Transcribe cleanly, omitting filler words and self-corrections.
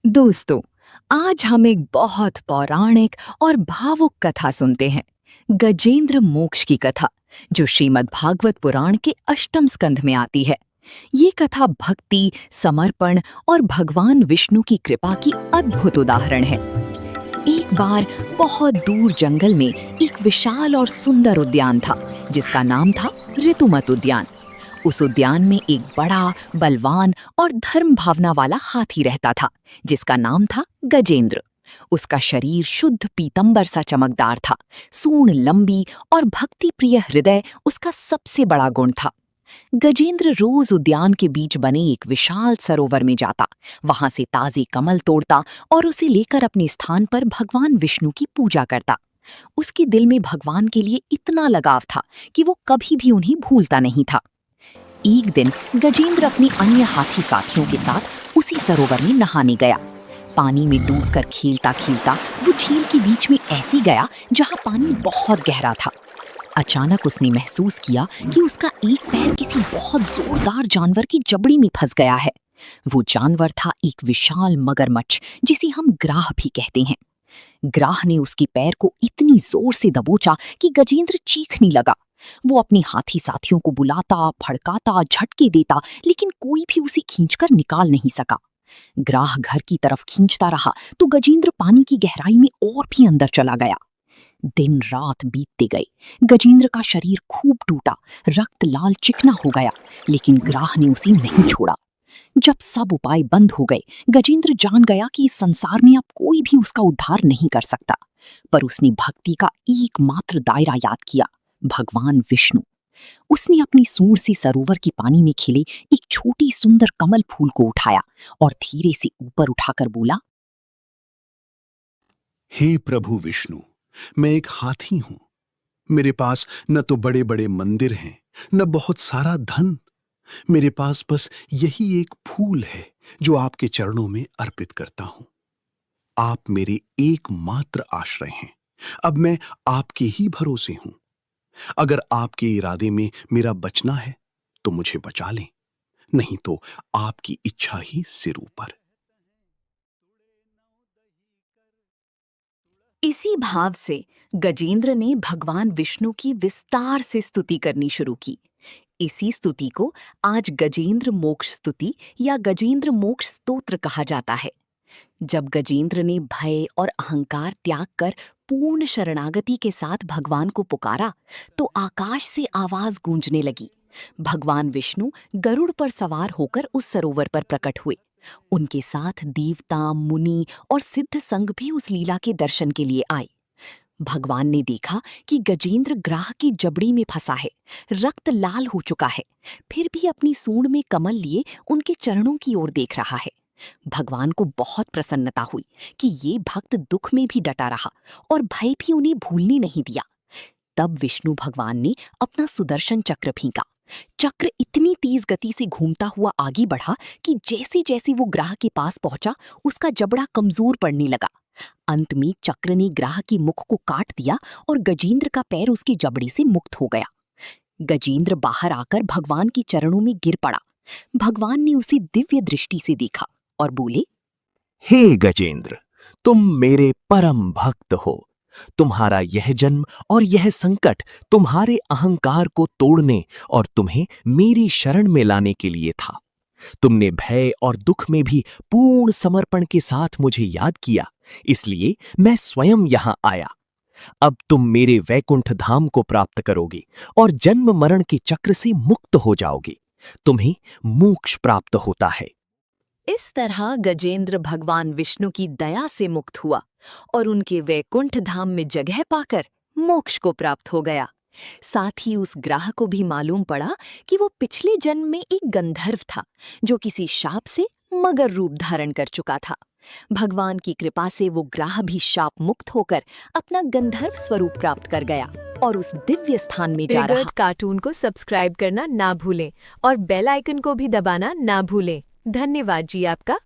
दोस्तों, आज हम एक बहुत पौराणिक और भावुक कथा सुनते हैं। गजेंद्र मोक्ष की कथा, जो श्रीमद् भागवत पुराण के अष्टम स्कंध में आती है। ये कथा भक्ति, समर्पण और भगवान विष्णु की कृपा की अद्भुत उदाहरण है। एक बार बहुत दूर जंगल में एक विशाल और सुंदर उद्यान था, जिसका नाम था ऋतुमत उद्यान। उस उद्यान में एक बड़ा, बलवान और धर्म भावना वाला हाथी रहता था, जिसका नाम था गजेंद्र। उसका शरीर शुद्ध पीतंबर सा चमकदार था, सूंड लंबी और भक्ति प्रिय हृदय उसका सबसे बड़ा गुण था। गजेंद्र रोज उद्यान के बीच बने एक विशाल सरोवर में जाता, वहां से ताजे कमल तोड़ता और उसे लेकर अपने स्थान पर भगवान विष्णु की पूजा करता। उसके दिल में भगवान के लिए इतना लगाव था कि वो कभी भी उन्हें भूलता नहीं था। एक दिन गजेंद्र अपने अन्य हाथी साथियों के साथ उसी सरोवर में नहाने गया। पानी में डूबकर खेलता खेलता वो झील के बीच में ऐसे गया जहां पानी बहुत गहरा था। अचानक उसने महसूस किया कि उसका एक पैर किसी बहुत जोरदार जानवर की जबड़ी में फंस गया है। वो जानवर था एक विशाल मगरमच्छ, जिसे हम ग्राह भी कहते हैं। ग्राह ने उसके पैर को इतनी जोर से दबोचा कि गजेंद्र चीखने लगा। वो अपने हाथी साथियों को बुलाता, फड़काता, झटके देता, लेकिन कोई भी उसे खींचकर निकाल नहीं सका। ग्राह घर की तरफ खींचता रहा तो गजेंद्र पानी की गहराई में और भी अंदर चला गया। दिन रात बीतते गए, गजेंद्र का शरीर खूब टूटा, रक्त लाल चिकना हो गया, लेकिन ग्राह ने उसे नहीं छोड़ा। जब सब उपाय बंद हो गए, गजेंद्र जान गया कि इस संसार में अब कोई भी उसका उद्धार नहीं कर सकता। पर उसने भक्ति का एकमात्र दायरा याद किया, भगवान विष्णु। उसने अपनी सूंड से सरोवर के पानी में खिले एक छोटी सुंदर कमल फूल को उठाया और धीरे से ऊपर उठाकर बोला, हे प्रभु विष्णु, मैं एक हाथी हूं। मेरे पास न तो बड़े बड़े मंदिर हैं, न बहुत सारा धन। मेरे पास बस यही एक फूल है जो आपके चरणों में अर्पित करता हूं। आप मेरे एकमात्र आश्रय हैं। अब मैं आपके ही भरोसे हूं। अगर आपके इरादे में मेरा बचना है तो मुझे बचा लें, नहीं तो आपकी इच्छा ही सिर ऊपर। इसी भाव से गजेंद्र ने भगवान विष्णु की विस्तार से स्तुति करनी शुरू की। इसी स्तुति को आज गजेंद्र मोक्ष स्तुति या गजेंद्र मोक्ष स्तोत्र कहा जाता है। जब गजेंद्र ने भय और अहंकार त्याग कर पूर्ण शरणागति के साथ भगवान को पुकारा, तो आकाश से आवाज गूंजने लगी। भगवान विष्णु गरुड़ पर सवार होकर उस सरोवर पर प्रकट हुए। उनके साथ देवता, मुनि और सिद्ध संघ भी उस लीला के दर्शन के लिए आए। भगवान ने देखा कि गजेंद्र ग्राह की जबड़ी में फंसा है, रक्त लाल हो चुका है, फिर भी अपनी सूंड में कमल लिए उनके चरणों की ओर देख रहा है। भगवान को बहुत प्रसन्नता हुई कि ये भक्त दुख में भी डटा रहा और भय भी उन्हें भूलने नहीं दिया। तब विष्णु भगवान ने अपना सुदर्शन चक्र फींका। चक्र इतनी तेज गति से घूमता हुआ आगे बढ़ा कि जैसे जैसे वो ग्राह के पास पहुंचा, उसका जबड़ा कमजोर पड़ने लगा। अंत में चक्र ने ग्राह के मुख को काट दिया और गजेंद्र का पैर उसकी जबड़े से मुक्त हो गया। गजेंद्र बाहर आकर भगवान के चरणों में गिर पड़ा। भगवान ने उसे दिव्य दृष्टि से देखा और बोले, हे गजेंद्र, तुम मेरे परम भक्त हो। तुम्हारा यह जन्म और यह संकट तुम्हारे अहंकार को तोड़ने और तुम्हें मेरी शरण में लाने के लिए था। तुमने भय और दुख में भी पूर्ण समर्पण के साथ मुझे याद किया, इसलिए मैं स्वयं यहां आया। अब तुम मेरे वैकुंठ धाम को प्राप्त करोगे और जन्म मरण के चक्र से मुक्त हो जाओगे। तुम्हें मोक्ष प्राप्त होता है। इस तरह गजेंद्र भगवान विष्णु की दया से मुक्त हुआ और उनके वैकुंठ धाम में जगह पाकर मोक्ष को प्राप्त हो गया। साथ ही उस ग्राह को भी मालूम पड़ा कि वो पिछले जन्म में एक गंधर्व था, जो किसी शाप से मगर रूप धारण कर चुका था। भगवान की कृपा से वो ग्राह भी शाप मुक्त होकर अपना गंधर्व स्वरूप प्राप्त कर गया और उस दिव्य स्थान में जा रहा। कार्टून को सब्सक्राइब करना ना भूलें और बेल आइकन को भी दबाना ना भूलें। धन्यवाद जी आपका।